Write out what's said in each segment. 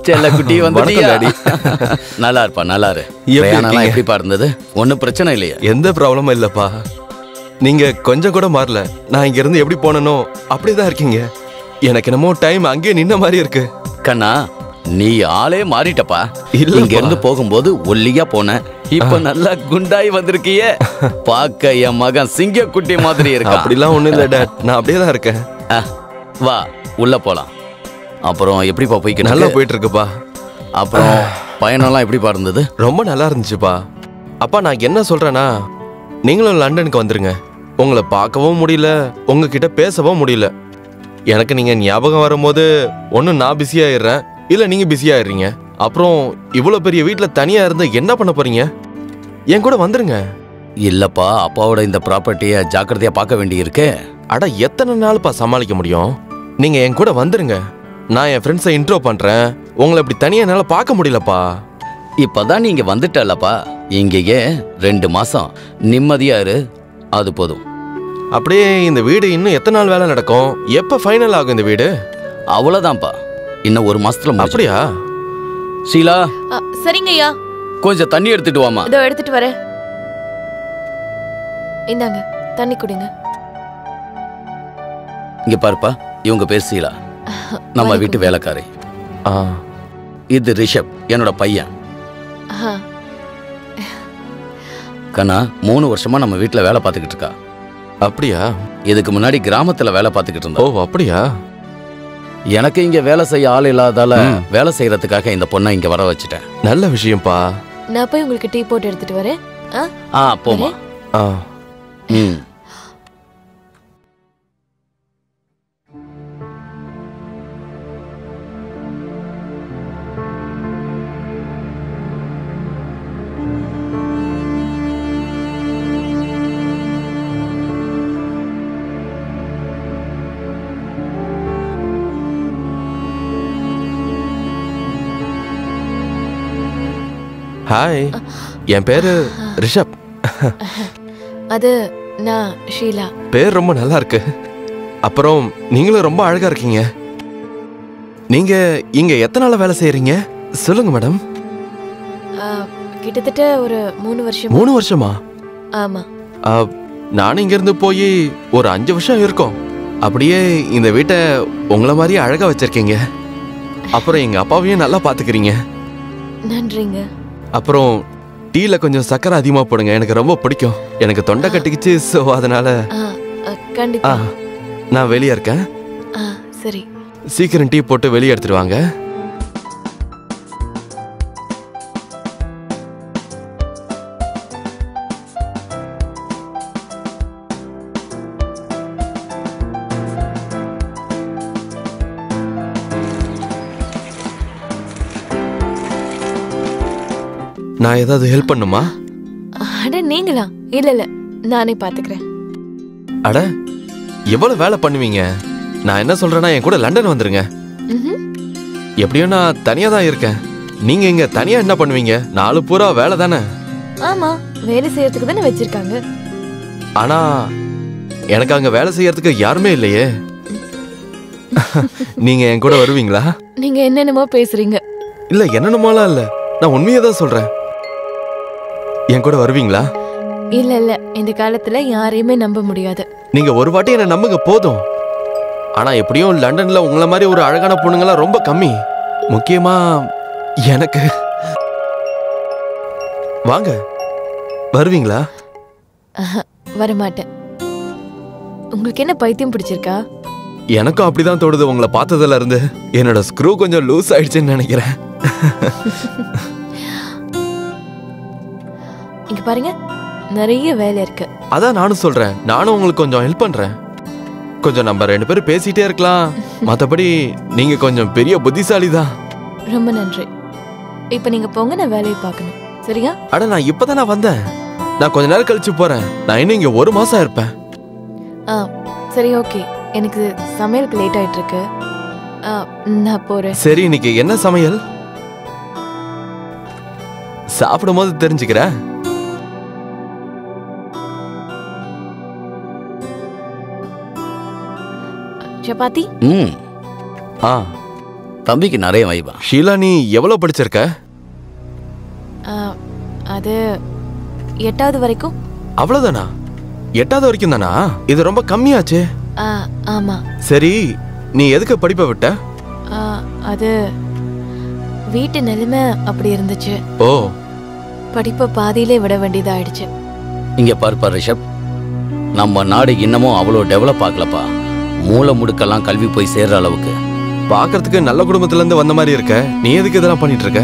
செல்ல குட்டி வந்துட்டியா? நல்லா இருப்பா, நல்லா இரு. பிரயாணம்லாம் எப்படிப்பா இருந்தது? ஒன்றும் பிரச்சனை இல்லையா? எந்த ப்ராப்ளமும் இல்லப்பா. நீங்க கொஞ்சம் கூட மாறல. நான் இங்க இருந்து எப்படி போனனோ அப்படிதான் இருக்கீங்க. எனக்கு என்னமோ டைம் அங்கேயே நின்ன மாதிரி இருக்கு. கண்ணா, நீ ஆளே மாறிட்டப்பா. இல்ல, இங்க இருந்து போகும்போது ஒல்லியா போன, இப்ப நல்லா குண்டாய் வந்திருக்கியே. பாக்க என் மகன் சிங்க குட்டி மாதிரி இருக்கா. அப்படிலாம் ஒண்ணும் இல்ல டாட், நான் அப்படியே தான் இருக்கேன். வா உள்ள போலாம். அப்புறம் எப்படிப்பா போய்க்கு? நல்லா போயிட்டு இருக்குப்பா. அப்புறம் பயணம்லாம் எப்படிப்பா இருந்தது? ரொம்ப நல்லா இருந்துச்சுப்பா. அப்பா நான் என்ன சொல்றேன்னா, நீங்களும் லண்டனுக்கு வந்துருங்க. உங்களை பார்க்கவும் முடியல, உங்ககிட்ட பேசவும் முடியல. எனக்கு நீங்க ஞாபகம் வரும்போது ஒன்று நான் பிஸியாயிடுறேன், இல்லை நீங்க பிஸியாயிடுறீங்க. அப்புறம் இவ்வளோ பெரிய வீட்டில் தனியா இருந்து என்ன பண்ண போறீங்க? என் கூட வந்துருங்க. இல்லப்பா, அப்பாவோட இந்த ப்ராப்பர்ட்டியை ஜாக்கிரதையா பார்க்க வேண்டி இருக்கு. அட எத்தனை நாள்ப்பா சமாளிக்க முடியும்? நீங்க என் கூட வந்துருங்க. நான் என் ஃப்ரெண்ட்ஸை இன்ட்ரோ பண்றேன். உங்களை இப்படி தனியா என்னால பார்க்க முடியலப்பா. இப்பதான் நீங்க வந்துட்டல்லப்பா. இங்கேயே 2 மாசம் நிம்மதியா இரு, அது போதும். அப்படியே இந்த வீடு இன்னும் எத்தனை நாள் வேலை நடக்கும்? எப்ப ஃபைனல் ஆகும் இந்த வீடு? அவ்வளவுதான்ப்பா, இன்னும் 1 மாசத்துல. அப்படியா? ஷீலா, சரிங்க ஐயா. கொஞ்சம் தண்ணி எடுத்துட்டு வாமா. இதோ எடுத்துட்டு வரேன். இந்தாங்க தண்ணி குடிங்க. இங்க பாருப்பா, இவங்க பேர் ஷீலா, நம்ம வீட்டு வேலைக்காரி. இது ரிஷப், என்னோட பையன். கண்ணா, 3 வருஷமா நம்ம வீட்டுல வேலை பார்த்துக்கிட்டு இருக்கா. அப்படியா? இதுக்கு முன்னாடி கிராமத்துல வேலை பார்த்துக்கிட்டு இருந்தோம். ஓ அப்படியா? எனக்கு இங்க வேலை செய்ய ஆள் இல்லாதால வேலை செய்யறதுக்காக இந்த பொண்ணை இங்க வர வச்சுட்டேன். நல்ல விஷயம்ப்பா. நான் போய் உங்களுக்கு டீ போட்டு எடுத்துட்டு வரேன். போமா. ஹாய், என் பேரு ரிஷப். அது நான் ஷீலா. பேர் ரொம்ப நல்லா இருக்கு. அப்புறம் நீங்களும் ரொம்ப அழகா இருக்கீங்க. நீங்க இங்க எத்தனை நாளா வேலை செய்யறீங்க சொல்லுங்க மேடம்? கிட்டத்தட்ட ஒரு 3 வருஷம். 3 வருஷமா? ஆமா. நானும் இங்க இருந்து போய் ஒரு 5 வருஷம் இருக்கும். அப்படியே இந்த வீட்டை உங்களை மாதிரியே அழகா வச்சிருக்கீங்க. அப்புறம் எங்க அப்பாவையும் நல்லா பாத்துக்கிறீங்க. நன்றிங்க. அப்புறம் டீல கொஞ்சம் சக்கரை அதிகமா போடுங்க, எனக்கு ரொம்ப பிடிக்கும். எனக்கு தொண்டை கட்டிக்கிச்சு, சோ அதனால. கண்டிப்பா. நான் வெளியே இருக்கேன். சரி, சீக்கிரம் டீ போட்டு வெளியே எடுத்துட்டு வாங்க. நான் ஏதாவது ஹெல்ப் பண்ணுமா? அட நீங்களா? இல்ல இல்ல, நானே பாத்துக்கிறேன். அட எவ்வளவு வேலை பண்ணுவீங்க? நான் என்ன சொல்றேன்னா, என் கூட லண்டன் வந்துருங்க. எப்படியும் நான் தனியா தான் இருக்கேன். நீங்க இங்க தனியா என்ன பண்ணுவீங்க? நாலு பூரா வேலை தானே. ஆமா, வேலை செய்யறதுக்கு தானே வச்சிருக்காங்க. ஆனா எனக்கு அங்க வேலை செய்யறதுக்கு யாருமே இல்லையே. நீங்க என் கூட வருவீங்களா? நீங்க என்னென்னமோ பேசுறீங்க. இல்ல என்னென்னமோலாம் இல்ல, நான் உண்மையை தான் சொல்றேன். என் கூட வருவீங்களா? இல்ல இல்ல, இந்த காலத்துல யாரையுமே நம்ப முடியாது. நீங்க ஒரு வாட்டி என்ன நம்புங்க போதும். ஆனா எப்படியும் லண்டன்ல உங்களை மாதிரி ஒரு அழகான பொண்ணுங்களாம் ரொம்ப கம்மி. முக்கியமா எனக்கு. வாங்க, வருவீங்களா? வரமாட்டேன். உங்களுக்கு என்ன பைத்தியம் பிடிச்சிருக்கா? எனக்கும் அப்படிதான் தோடுது. உங்களை பார்த்ததுல இருந்து என்னோட ஸ்க்ரூ கொஞ்சம் லூஸ் ஆயிடுச்சுன்னு நினைக்கிறேன். இங்க பாருங்க, நிறைய வேலை இருக்கு. அதான் நானும் சொல்றேன், நானும் உங்களுக்கு கொஞ்சம் ஹெல்ப் பண்றேன். கொஞ்சம் நம்ம 2 பேரும் பேசிட்டே இருக்கலாம். மத்தபடி நீங்க கொஞ்சம் பெரிய புத்திசாலி தான். ரொம்ப நன்றி. இப்ப நீங்க போங்க, நான் வேலையை பார்க்கணும். சரியா? அட நான் இப்பதான் வந்தேன். நான் கொஞ்ச நேரம் கழிச்சு போறேன். நான் இன்னும் இங்க 1 மாசம் இருப்பேன். சரி, ஓகே. எனக்கு சமையலுக்கு லேட் ஆயிட்டு இருக்கு. நான் போறேன். சரி, இன்னைக்கு என்ன சமையல்? சாப்பிடும் போது தெரிஞ்சுக்கிறேன். சப்பாத்தி. தம்பிக்கு நிறைய வைபா. ஷீலா, நீ எவ்வளவு படிச்சிருக்க? அது 8வது வரைக்கும். அவ்வளவுதானா? 8வது வரைக்கும் தானா? இது ரொம்ப கம்மியாச்சு. ஆமா. சரி, நீ எதுக்கு படிப்பை விட்ட? அது வீட்டு நிலைமை அப்படி இருந்துச்சு. ஓ. படிப்பை பாதியிலே விட வேண்டியதாயிடுச்சு. இங்க பார்ப்பா ரிஷப், நம்ம நாடு இன்னமும் அவ்வளோ டெவலப் ஆகலப்பா. மூளை முடுக்கெல்லாம் கல்வி போய் சேர்ற அளவுக்கு. பாக்குறதுக்கு நல்ல குடும்பத்துல இருந்து வந்த மாதிரி இருக்க. நீ எதுக்கு இதெல்லாம் பண்ணிட்டு இருக்க?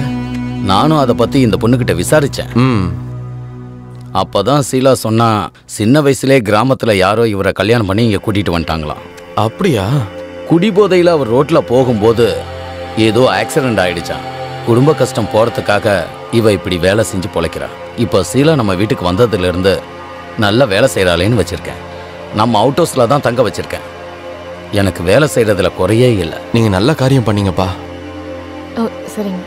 நானும் அதை பத்தி இந்த பொண்ணுகிட்ட விசாரிச்சேன். அப்பதான் சீலா சொன்னா, சின்ன வயசுலே கிராமத்துல யாரோ இவரை கல்யாணம் பண்ணி இங்க கூட்டிட்டு வந்துட்டாங்களாம். அப்படியா? குடிபோதையில அவர் ரோட்ல போகும்போது ஏதோ ஆக்சிடென்ட் ஆயிடுச்சான். குடும்ப கஷ்டம் போறதுக்காக இவ இப்படி வேலை செஞ்சு பொழைக்கிறா. இப்ப சீலா நம்ம வீட்டுக்கு வந்ததுல இருந்து நல்ல வேலை செய்யறாளேன்னு வச்சிருக்கேன். நம்ம அவுட் ஹவுஸ்ல தான் தங்க வச்சிருக்கேன். எனக்கு வேலை செய்யறதுல குறையே இல்லை. நீங்க நல்ல காரியம் பண்ணீங்கப்பா. ஓ சரிங்க.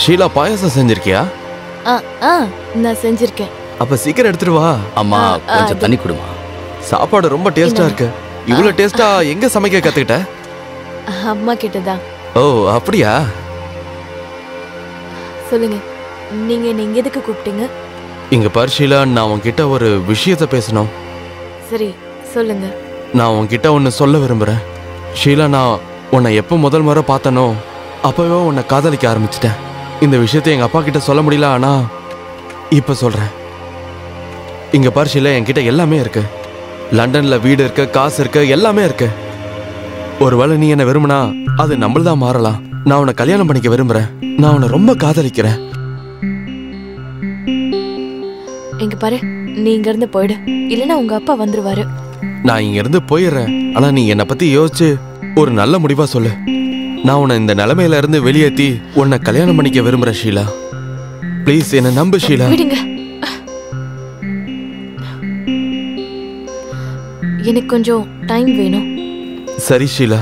ஷீலா, பாயாசம் செஞ்சிருக்கியா? நான் செஞ்சிருக்கேன். அப்ப சீக்கிரம் எடுத்துட்டு வா. அம்மா கொஞ்சம் தண்ணி குடுமா. சாப்பாடு ரொம்ப டேஸ்டா இருக்கு. இவ்வளவு டேஸ்டா எங்க சமைக்க கத்துக்கிட்ட? அம்மா கிட்டதான். ஓ அப்படியா? சொல்லுங்க, நீங்க எதுக்கு கூப்பிட்டீங்க? இங்க பாரு ஷீலா, நான் உன்கிட்ட ஒரு விஷயத்த பேசணும். சரி சொல்லுங்க. நான் உன்கிட்ட ஒன்னு சொல்ல விரும்புறேன். ஷீலா, நான் உன்னை எப்போ முதல் முறை பார்த்தனோ அப்பவே உன்னை காதலிக்க ஆரம்பிச்சிட்டேன். இந்த விஷயத்தை எங்க அப்பா கிட்ட சொல்ல முடியல, ஆனா இப்ப சொல்றேன். இங்க பாரு ஷீலா, என்கிட்ட எல்லாமே இருக்கு. லண்டன்ல வீடு இருக்கு, காசு இருக்கு, எல்லாமே இருக்கு. ஒருவேளை நீ என்ன விரும்பினா அது நம்மளதான் மாறலாம். நான் உன்னை கல்யாணம் பண்ணிக்க விரும்புறேன். நான் உன்னை ரொம்ப காதலிக்கிறேன். இங்க பாரு, நீ இங்க இருந்து போயிடு, இல்லனா உங்க அப்பா வந்துருவாரு. நான் இங்க இருந்து போயிடுறேன், ஆனா நீ என்னை பத்தி யோசிச்சு ஒரு நல்ல முடிவா சொல்லு. நான் உன்னை இந்த நிலைமையில இருந்து வெளியேத்தி உன்னை கல்யாணம் பண்ணிக்க விரும்புறேன் ஷீலா. ப்ளீஸ் என்ன நம்பு ஷீலா. விடுங்க, எனக்கு கொஞ்சம் டைம் வேணும். சரி ஷீலா.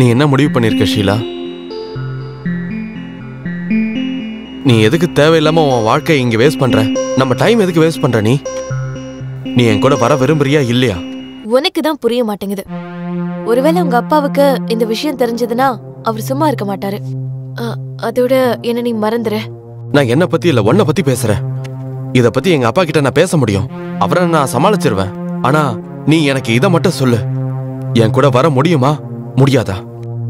நீ என்ன முடிவு பண்ணிருக்க ஷீலா? நீ எதுக்கு தேவையில்லாம உன் வாழ்க்கையை இங்க வேஸ்ட் பண்ற? நம்ம டைம் எதுக்கு வேஸ்ட் பண்ற? நீ என் கூட வர விரும்புறியா இல்லையா? உனக்கு தான் புரிய மாட்டேங்குது. ஒருவேளை உங்க அப்பாவுக்கு இந்த விஷயம் தெரிஞ்சதுன்னா அவர் சும்மா இருக்க மாட்டாரு. அதோட என்ன நீ மறந்துற. நான் என்ன பத்தி இல்ல, உன்னை பத்தி பேசுறேன். இத பத்தி எங்க அப்பா கிட்ட நான் பேச முடியும், அவரை நான் சமாளிச்சிருவேன். ஆனா நீ எனக்கு இத மட்டும் சொல்லு, என் கூட வர முடியுமா முடியாதா?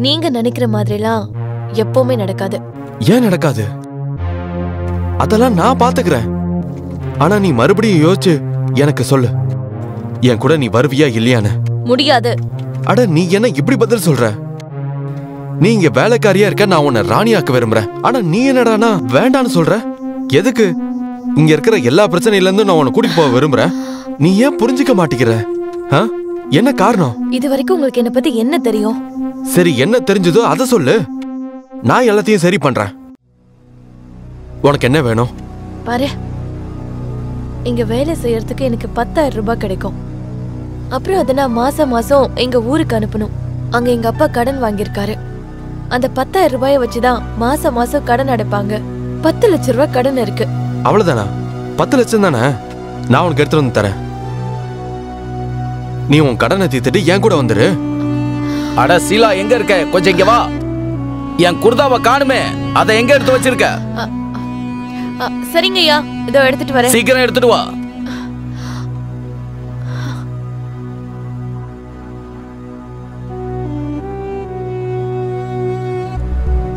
நீங்க நினைக்கிற மாதிரிலாம் எப்பவுமே நடக்காது. ஏன் நடக்காது? அதெல்லாம் நான் பாத்துக்கிறேன். ஆனா நீ மறுபடியும் யோசிச்சு எனக்கு சொல்லு, என் கூட நீ வருவியா இல்லையான்னு. முடியாது. அட நீ என்ன இப்படி பதில் சொல்ற? நீ இங்க வேலைக்காரியா இருக்க, நான் உன்னை ராணியாக்க விரும்புறேன். ஆனா நீ என்னடானா வேண்டான்னு சொல்ற. எதுக்கு? இங்க இருக்கிற எல்லா பிரச்சனையில இருந்து நான் உன்னை கூட்டிட்டு போக விரும்புறேன். நீ ஏன் புரிஞ்சுக்க மாட்டேங்கிற? என்ன காரணம்? இது வரைக்கும் உங்களுக்கு என்ன பத்தி என்ன தெரியும்? சரி, என்ன தெரிஞ்சதோ அதை சொல்லு. நான் எல்லாத்தையும் சரி பண்றேன். உனக்கு என்ன வேணும்? பாரு, இங்க வேலை செய்யறதுக்கு எனக்கு 10,000 ரூபாய் கிடைக்கும். அப்புறம் அதை நான் மாசம் மாசம் எங்க ஊருக்கு அனுப்பணும். அங்க எங்க அப்பா கடன் வாங்கியிருக்காரு. அந்த 10,000 ரூபாயை வச்சுதான் மாசம் மாசம் கடன் அடைப்பாங்க. 10 லட்சம் ரூபாய் கடன் இருக்கு. அவ்வளவுதானா? 10 லட்சம் தானே? நான் உனக்கு எடுத்துட்டு வந்து தரேன். நீ உன் கடனை தீர்த்துட்டு என் கூட வந்துரு. அட சீலா, எங்க இருக்க? கொஞ்சம் இங்க வா. என் குர்தாவை காணுமே, அதை எங்க எடுத்து வச்சிருக்க? சரிங்க ஐயா, இதோ எடுத்துட்டு வரேன். சீக்கிரம் எடுத்துட்டு வா.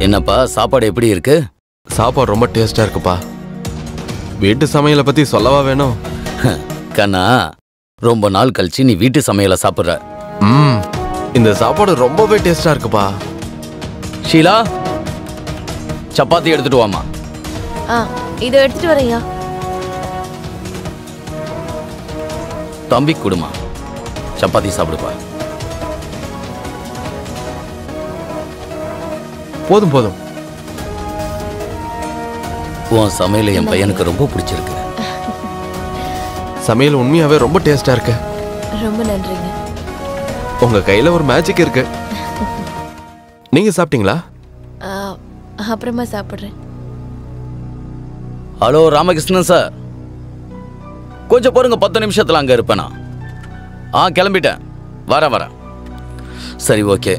என்னப்பா, சாப்பாடு எப்படி இருக்கு? சாப்பாடு ரொம்ப டேஸ்டா இருக்குப்பா. வீட்டு சமையலை பத்தி சொல்லவா வேணும்? கண்ணா, ரொம்ப நாள் கழிச்சு நீ வீட்டு சமையலை சாப்பிடுற. இந்த சாப்பாடு ரொம்பவே டேஸ்டா இருக்குப்பா. ஷீலா, சப்பாத்தி எடுத்துட்டு வாமா. இதோ எடுத்துட்டு வரேன்யா. தம்பி குடுமா, சப்பாத்தி சாப்பிடுப்பா. போதும் போதும். உன் சமையல் என் பையனுக்கு ரொம்ப பிடிச்சிருக்கு. சமையல் உண்மையாவே ரொம்ப டேஸ்டா இருக்கு. ரொம்ப நன்றிங்க. உங்க கையில ஒரு மேஜிக் இருக்கு. நீங்க சாப்பிட்டீங்களா? அப்புறமா சாப்பிடுறேன். ஹலோ ராமகிருஷ்ணன் சார், கொஞ்சம் பாருங்க, 10 நிமிஷத்துல அங்க இருப்பேனா? கிளம்பிட்டேன், வரேன். சரி, ஓகே,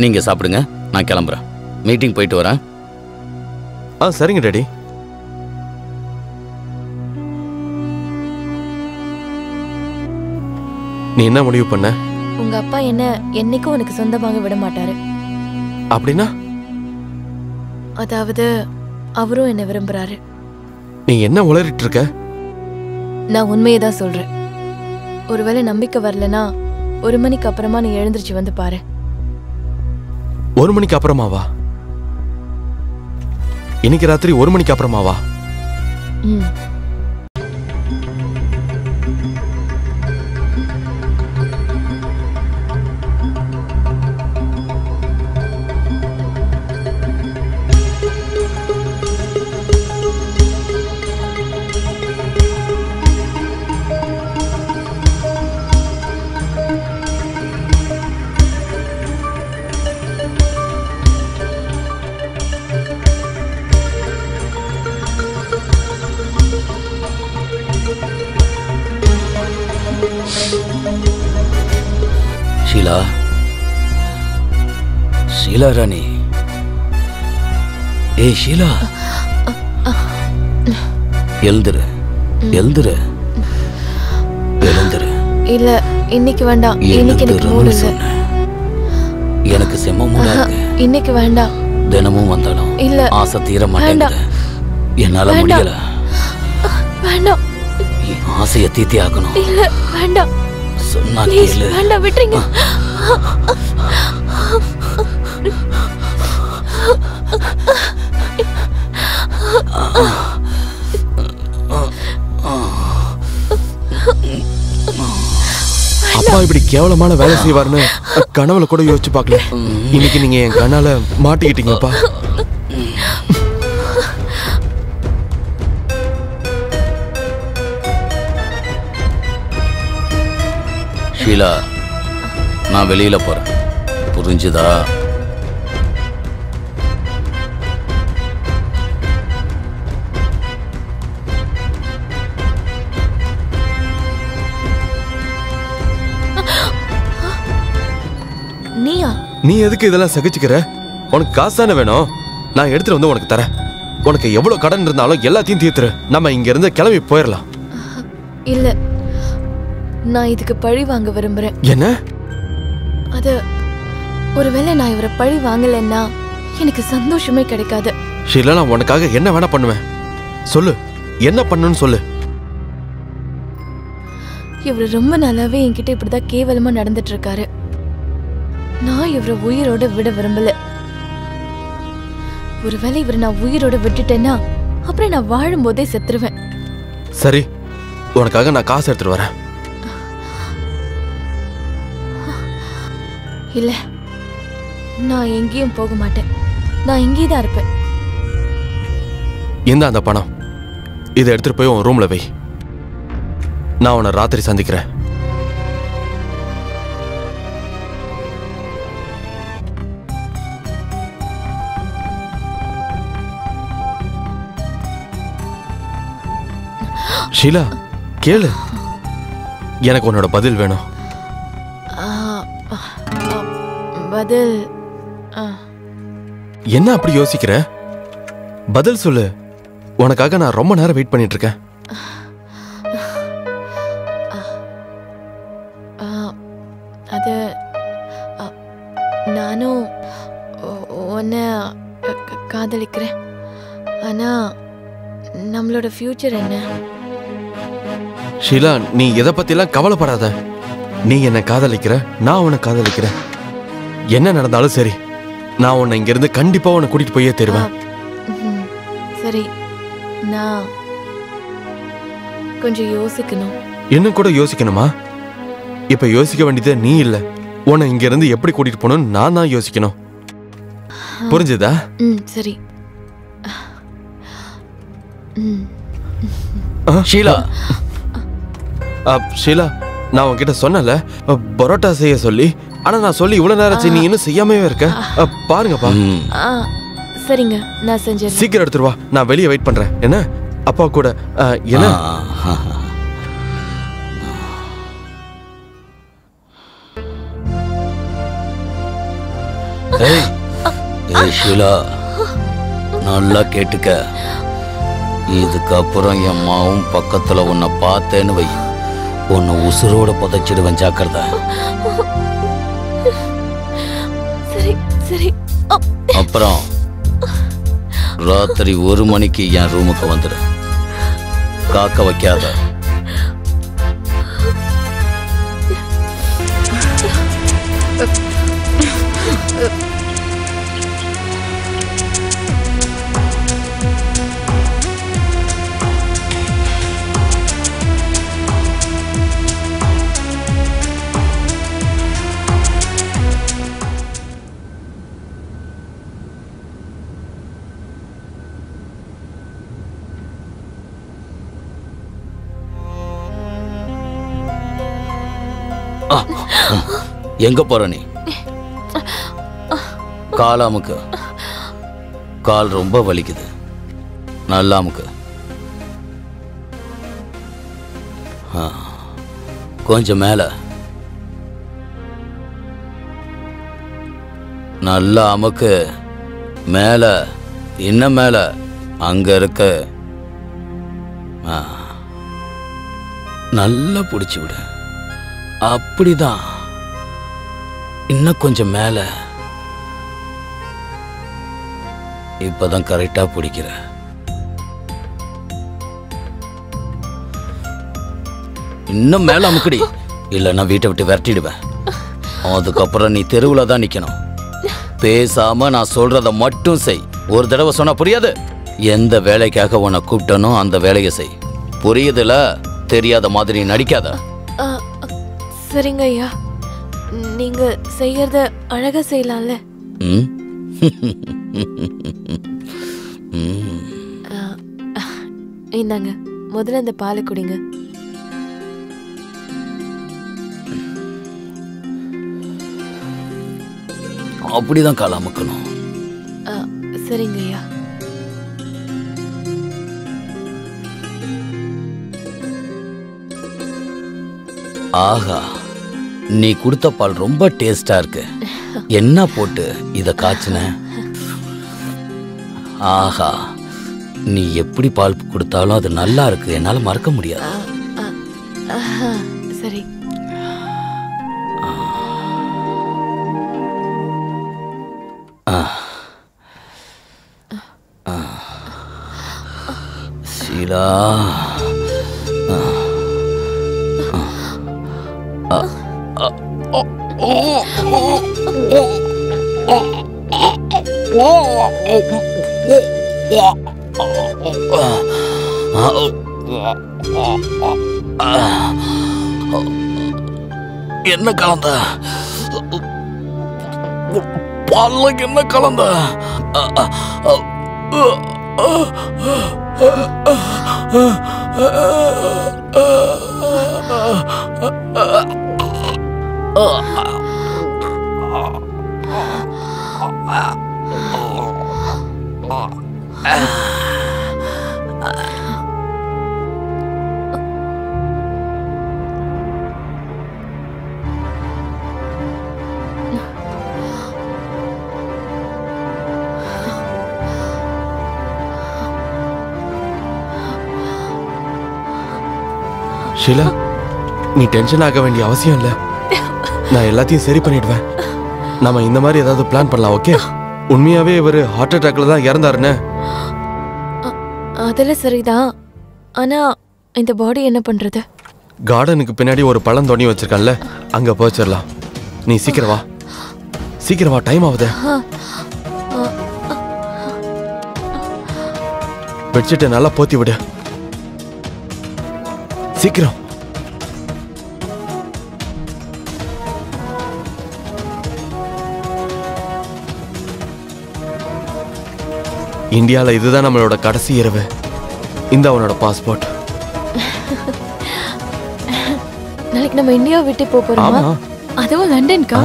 நீங்க சாப்பிடுங்க, நான் கிளம்புறேன். மீட்டிங் போயிட்டு வரேன். சரிங்க டாடி. நீ என்ன முடிவு பண்ண? உங்க அப்பா என்ன என்னைக்கும் உனக்கு சொந்தமாக விட மாட்டாரு. அப்படின்னா? அதாவது அவரும் என்ன விரும்புறாரு. நீ என்ன உளறிட்டு இருக்க? நான் உண்மையை தான் சொல்றேன். ஒருவேளை நம்பிக்கை வரலனா 1 மணிக்கு அப்புறமா நீ எழுந்திருச்சு வந்து பாரு. 1 மணிக்கு அப்புறமாவா? இன்னைக்கு ராத்திரி 1 மணிக்கு அப்புறமாவா? ஷீலா, ஷீலா ராணி, ஏய் ஷீலா, எழுந்துரு. இல்ல, இன்னைக்கு வேண்டாம். இன்னைக்கு எனக்கு மூடு இல்ல. எனக்கு செம்ம மூடா இருக்கு. இன்னைக்கு வேண்டாம். தினமும் வந்தாலும் இல்ல, ஆசை தீர மாட்டேங்குது. என்னால முடியல. வேண்டாம். ஆசையை தீர்த்தி ஆகணும். இல்ல, வேண்டாம். சொன்னா ப்ளீஸ், கேளு. வேண்டாம், விட்டுருங்க. அப்பா இப்படி கேவலமான வேலை செய்வார்னு கனவுல கூட யோசிச்சு பார்க்கல. இன்னைக்கு நீங்க என் கண்ணால மாட்டிக்கிட்டீங்கப்பா. ஷீலா, நான் வெளியில போறேன், புரிஞ்சுதா? நீயா? நீ எதுக்கு இதெல்லாம் சகிச்சுக்கிற? உனக்கு காசு தானே வேணும், நான் எடுத்துட்டு வந்து உனக்கு தரேன். உனக்கு எவ்வளவு கடன் இருந்தாலும் எல்லாத்தையும் தீர்த்துரு. நம்ம இங்க இருந்து கிளம்பி போயிடலாம். இல்ல, நான் இதுக்கு பழி வாங்க விரும்புறேன். என்ன? அது ஒருவேளை நான் இவரை பழி வாங்கலைன்னா எனக்கு சந்தோஷமே கிடைக்காது. ஷீலா, நான் உனக்காக என்ன வேணா பண்ணுவேன். சொல்லு, என்ன பண்ணுன்னு சொல்லு. இவரு ரொம்ப நாளாவே என்கிட்ட இப்படிதான் கேவலமா நடந்துட்டு இருக்காரு. நான் இவரை உயிரோட விட விரும்பல. ஒருவேளை இவரை நான் உயிரோட விட்டுட்டேன்னா அப்புறம் நான் வாழும் போதே செத்துருவேன். சரி, உனக்காக நான் காசு எடுத்துட்டு வரேன். இல்ல, நான் எங்கேயும் போக மாட்டேன். நான் இங்கே தான் இருப்பேன். இந்த அந்த பணம், இதை எடுத்துட்டு போய் உன் ரூம்ல வை. நான் உன்னை ராத்திரி சந்திக்கிறேன். ஷீலா, கேளு, எனக்கு உன்னோட பதில் வேணும். பதில் என்ன அப்படி யோசிக்கிற? பதில் சொல்லு. உனக்காக நான் ரொம்ப நேரம் வெயிட் பண்ணிட்டு இருக்கேன். அது நானும் உன்னை காதலிக்கிறேன். ஆனா நம்மளோட ஃபியூச்சர் என்ன? ஷீலா, நீ எதை பத்திலாம் கவலைப்படாத. நீ என்ன காதலிக்கிற, நான் உன்னை காதலிக்கிறேன். என்ன நடந்தாலும் சரி, நான் உன்னை இங்கிருந்து கண்டிப்பா உன்னை கூட்டிட்டு போயே தருவேன். சரி, நான் கொஞ்சம் யோசிக்கணும். இன்னும் கூட யோசிக்கணுமா? இப்ப யோசிக்க வேண்டியது நீ இல்ல. உன்னை இங்க இருந்து எப்படி கூட்டிட்டு போகணும்னு நான் தான் யோசிக்கணும். புரிஞ்சுதா? சரி. ஷீலா, ஷீலா, நான் உன்கிட்ட சொன்னல பரோட்டா செய்ய சொல்லி. ஆனா நான் சொல்லி இவ்வளவு நேரம் நீ இன்னும் செய்யாமே இருக்க. பாருங்கப்பா. சரிங்க, நான் செஞ்சேன். சீக்கிரம் எடுத்துட்டு வா, நான் வெளியே வெயிட் பண்றேன். என்ன அப்பா கூட? என்ன? ஷீலா, நல்லா கேட்டுக்க. இதுக்கப்புறம் என் மாவும் பக்கத்துல உன்னை பார்த்தேன்னு வை, உன்னை உசுரோட புதைச்சிடுவேன். ஜாக்கிரதை. சரி சரி. அப்புறம் ராத்திரி 1 மணிக்கு என் ரூமுக்கு வந்துடு. காக்க வைக்காத. எங்க போற நீ? காலாமுக்கு. கால் ரொம்ப வலிக்குது. நல்லாமுக்கு. கொஞ்சம் மேல. நல்லா அமுக்கு. மேல, இன்னும் மேல. அங்க இருக்க. நல்லா பிடிச்சு விடு. அப்படிதான். இன்னும் கொஞ்சம் மேல. இப்பதான் கரெக்டா பிடிக்கிற. இன்னும் மேல அமுக்கடி, இல்லைன்னா வீட்டை விட்டு விரட்டிடுவேன். அதுக்கப்புறம் நீ தெருவுல தான் நிக்கணும். பேசாம நான் சொல்றத மட்டும் செய். ஒரு தடவை சொன்னா புரியாது. எந்த வேலைக்காக உன்னை கூப்பிட்டனோ அந்த வேலையை செய். புரியுதுல? தெரியாத மாதிரி நடிக்காத. சரிங்க ஐயா, நீங்க செய்யறத அழகா செய்யலாம்ல. இந்தாங்க, முதல்ல இந்த பாலை குடிங்க. அப்படிதான் கால அமுக்கணும். சரிங்க ஐயா. ஆஹா, நீ கொடுத்த பால் ரொம்ப டேஸ்டா இருக்கு. என்ன போட்டு இத காய்ச்சின? ஆஹா, நீ எப்படி பால் கொடுத்தாலும் அது நல்லா இருக்கு. என்னால மறக்க முடியாது. சரி. ஷீலா, என்ன கலந்த? பால்ல என்ன கலந்த? ஷீலா, நீ டென்ஷன் ஆக வேண்டிய அவசியம் இல்லை. நான் எல்லாத்தையும் சரி பண்ணிடுவேன். நம்ம இந்த மாதிரி ஏதாவது பிளான் பண்ணலாம், ஓகே? உண்மையாவே இவர் ஹார்ட் அட்டாக்ல தான் இறந்தாருன்னு. அதெல்லாம் சரிதான். ஆனா இந்த பாடி என்ன பண்றது? கார்டனுக்கு பின்னாடி ஒரு பழம் தோண்டி வச்சிருக்கான்ல, அங்க போச்சிடலாம். நீ சீக்கிரம் வா, சீக்கிரம் வா, டைம் ஆகுது. பெட்ஷீட்டை நல்லா போத்தி விடு, சீக்கிரம். இந்தியாவில் இதுதான் நம்மளோட கடைசி இரவு. இந்த அவனோட பாஸ்போர்ட். நாளைக்கு நம்ம இந்தியா விட்டு போறோமா? அதுவும் லண்டனுக்கா?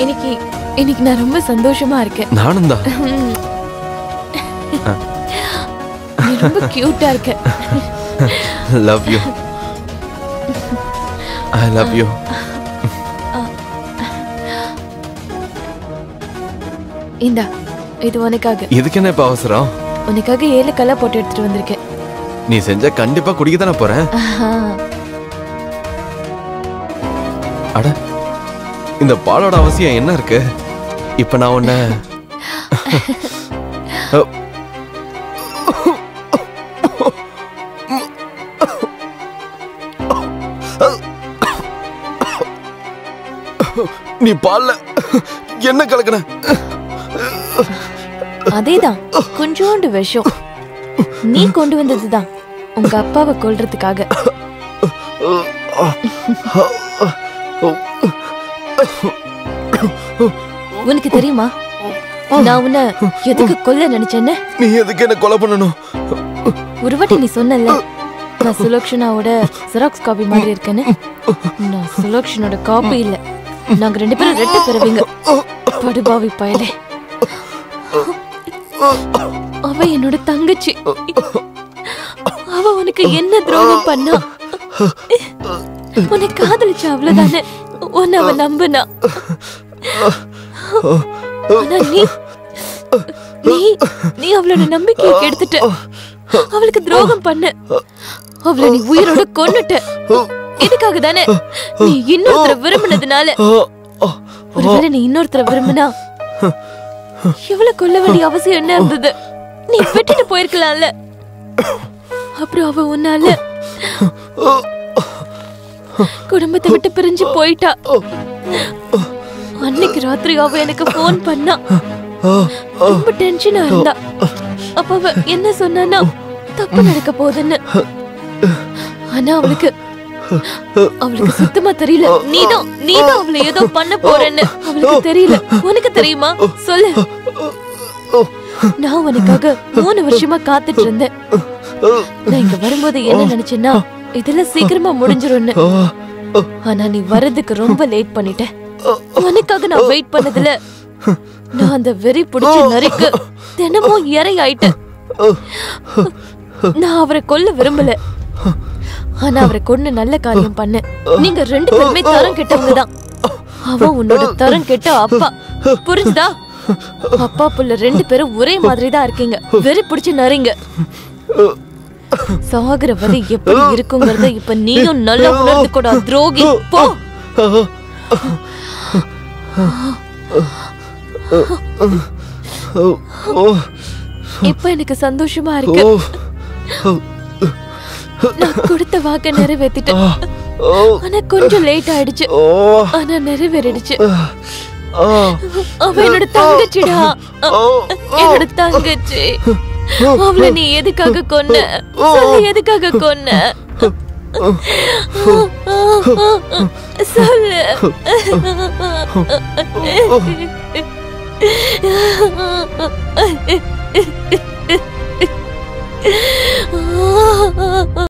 இன்னைக்கு நான் ரொம்ப சந்தோஷமா இருக்கேன். நானும் தான். நீ ரொம்ப கியூட்டா இருக்க. Love you. I love you. இந்தா, இது உனக்காக. இதுக்கு என்ன இப்ப அவசரம்? உனக்காக 7 கல்லா போட்டு எடுத்துட்டு வந்திருக்கேன். நீ செஞ்ச கண்டிப்பா குடிக்க தானே போறேன். அட, இந்த பாலோட அவசியம் என்ன இருக்கு? இப்ப நான் உன்ன நீ பால்ல என்ன கலக்குன? அதேதான், கொஞ்சோண்டு விஷம். நீ கொண்டு வந்ததுதான் உங்க அப்பாவை கொல்றதுக்காக. உனக்கு தெரியுமா நான் உன்னை எதுக்கு கொல்ல நினைச்சேன்னு? நீ எதுக்கு என்ன கொலை பண்ணணும்? ஒரு வாட்டி நீ சொன்னல, நான் சுலக்ஷனாவோட ஜெராக்ஸ் காப்பி மாதிரி இருக்கேன்னு. நான் சுலக்ஷனோட காப்பி இல்ல. நாங்க 2 பேரும் ரெட்ட பிறவிங்க. படுபாவி பயலே. அவ என்னோட தங்கச்சி. அவ உனக்கு என்ன துரோகம் பண்ணா? உன்னை காதலிச்சா அவ்வளவுதானே. உன்னை அவ நம்பினா. ஆனா நீ அவளோட நம்பிக்கையை கெடுத்துட்ட. அவளுக்கு துரோகம் பண்ண. அவளை நீ உயிரோட கொன்னுட்ட. இதுக்காக தானே நீ இன்னொருத்தர விரும்பினதுனால. ஒருவேளை நீ இன்னொருத்தர விரும்பினா இவளை கொல்ல வேண்டிய அவசியம் என்ன இருந்தது? நீ விட்டுட்டு போயிருக்கலாம்ல. அப்புறம் அவ உன்னால குடும்பத்தை விட்டு பிரிஞ்சு போயிட்டா. அன்னைக்கு ராத்திரி அவ எனக்கு போன் பண்ணா. ரொம்ப டென்ஷனா இருந்தா. அப்ப அவ என்ன சொன்னா, தப்பு நடக்க போகுதுன்னு. ஆனா அவளுக்கு சுத்தமா தெரியல. நீதான் அவளை ஏதோ பண்ண போறேன்னு அவளுக்கு தெரியல. உனக்கு தெரியுமா? சொல்லு. நான் உனக்காக 3 வருஷமா காத்துட்டு இருந்தேன். நான் இங்க வரும்போது என்ன நினைச்சேன்னா, இதெல்லாம் சீக்கிரமா முடிஞ்சிரும்னு. ஆனா நீ வர்றதுக்கு ரொம்ப லேட் பண்ணிட்ட. உனக்காக நான் வெயிட் பண்ணதுல நான் அந்த வெறி பிடிச்ச நரிக்கு தினமும் இறை ஆயிட்டேன். நான் அவரை கொல்ல விரும்பல. ஆனா அவரை கொண்டு நல்ல காரியம் பண்ண. நீங்க 2 பேருமே தரம் கெட்டவங்கதான். அவன் உன்னோட தரம் கெட்ட அப்பா. புரிஞ்சுதா? அப்பா புள்ள 2 பேரும் ஒரே மாதிரி தான் இருக்கீங்க. வெறி பிடிச்சு நரிங்க. சாகர வரை எப்படி இருக்குங்கிறத இப்ப நீயும் நல்லா உணர்ந்து கூட துரோகி. போ. இப்ப எனக்கு சந்தோஷமா இருக்கு. நான் கொடுத்த வாக்க நிறைவேத்திட்டேன். ஆனா கொஞ்சம் லேட் ஆயிடுச்சு. ஆனா நிறைவேறிடுச்சு. அவ என்னோட தங்கச்சிடா. என்னோட தங்கச்சி. அவளை நீ எதுக்காக கொன்ன? எதுக்காக கொன்ன? சொல்லு.